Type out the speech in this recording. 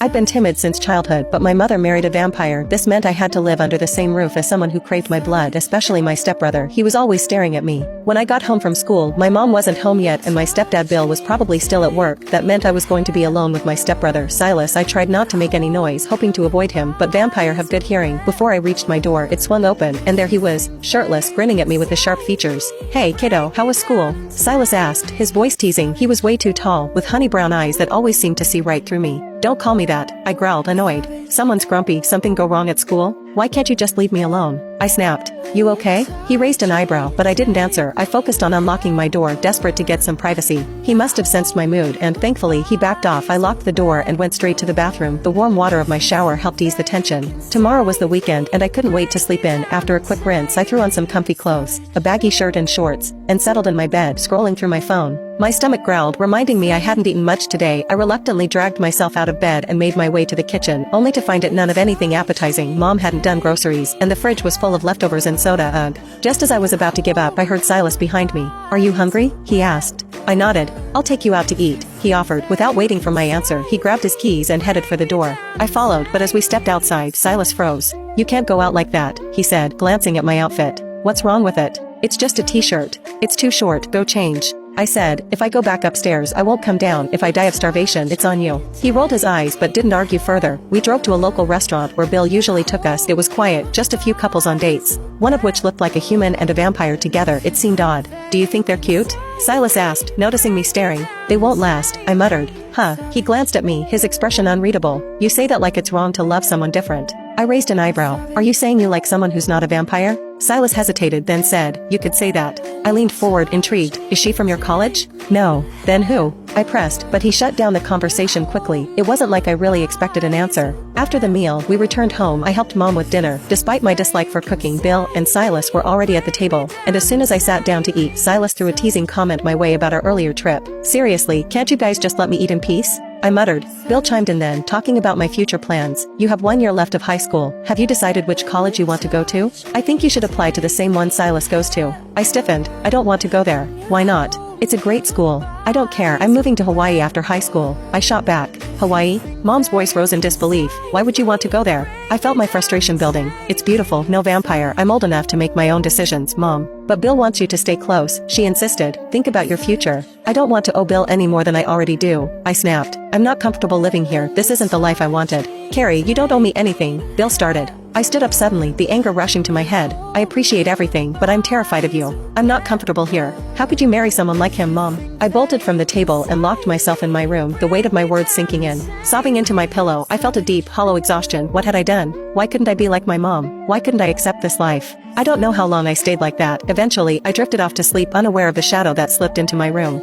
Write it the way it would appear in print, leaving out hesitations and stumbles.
I'd been timid since childhood, but my mother married a vampire. This meant I had to live under the same roof as someone who craved my blood, especially my stepbrother. He was always staring at me. When I got home from school, my mom wasn't home yet and my stepdad Bill was probably still at work. That meant I was going to be alone with my stepbrother, Silas. I tried not to make any noise, hoping to avoid him, but vampire have good hearing. Before I reached my door, it swung open, and there he was, shirtless, grinning at me with his sharp features. "Hey, kiddo, how was school?" Silas asked, his voice teasing. He was way too tall, with honey brown eyes that always seemed to see right through me. "Don't call me that," I growled, annoyed. "Someone's grumpy. Something go wrong at school? Why can't you just leave me alone?" I snapped. "You okay?" He raised an eyebrow, but I didn't answer. I focused on unlocking my door, desperate to get some privacy. He must have sensed my mood, and thankfully he backed off. I locked the door and went straight to the bathroom. The warm water of my shower helped ease the tension. Tomorrow was the weekend, and I couldn't wait to sleep in. After a quick rinse, I threw on some comfy clothes, a baggy shirt and shorts, and settled in my bed, scrolling through my phone. My stomach growled, reminding me I hadn't eaten much today. I reluctantly dragged myself out of bed and made my way to the kitchen, only to find it none of anything appetizing. Mom hadn't done groceries, and the fridge was full of leftovers and soda. Ugh. Just as I was about to give up, I heard Silas behind me. "Are you hungry?" he asked. I nodded. "I'll take you out to eat," he offered. Without waiting for my answer, he grabbed his keys and headed for the door. I followed, but as we stepped outside, Silas froze. "You can't go out like that," he said, glancing at my outfit. "What's wrong with it?" "It's just a t-shirt. It's too short, go change," I said. "If I go back upstairs, I won't come down. If I die of starvation, it's on you." He rolled his eyes but didn't argue further. We drove to a local restaurant where Bill usually took us. It was quiet, just a few couples on dates, one of which looked like a human and a vampire together. It seemed odd. "Do you think they're cute?" Silas asked, noticing me staring. "They won't last," I muttered. "Huh." He glanced at me, his expression unreadable. "You say that like it's wrong to love someone different." I raised an eyebrow. "Are you saying you like someone who's not a vampire?" Silas hesitated, then said, "You could say that." I leaned forward, intrigued. "Is she from your college?" "No." "Then who?" I pressed, but he shut down the conversation quickly. It wasn't like I really expected an answer. After the meal, we returned home. I helped Mom with dinner. Despite my dislike for cooking, Bill and Silas were already at the table, and as soon as I sat down to eat, Silas threw a teasing comment my way about our earlier trip. "Seriously, can't you guys just let me eat in peace?" I muttered. Bill chimed in then, talking about my future plans. "You have 1 year left of high school. Have you decided which college you want to go to? I think you should apply to the same one Silas goes to." I stiffened. "I don't want to go there." "Why not?" "It's a great school." "I don't care. I'm moving to Hawaii after high school." I shot back. "Hawaii?" Mom's voice rose in disbelief. "Why would you want to go there?" I felt my frustration building. "It's beautiful, no vampire. I'm old enough to make my own decisions, Mom." "But Bill wants you to stay close," she insisted. "Think about your future." "I don't want to owe Bill any more than I already do," I snapped. "I'm not comfortable living here. This isn't the life I wanted." "Carrie, you don't owe me anything," Bill started. I stood up suddenly, the anger rushing to my head. "I appreciate everything, but I'm terrified of you. I'm not comfortable here. How could you marry someone like him, Mom?" I bolted from the table and locked myself in my room, the weight of my words sinking in. Sobbing into my pillow, I felt a deep, hollow exhaustion. What had I done? Why couldn't I be like my mom? Why couldn't I accept this life? I don't know how long I stayed like that. Eventually, I drifted off to sleep, unaware of the shadow that slipped into my room.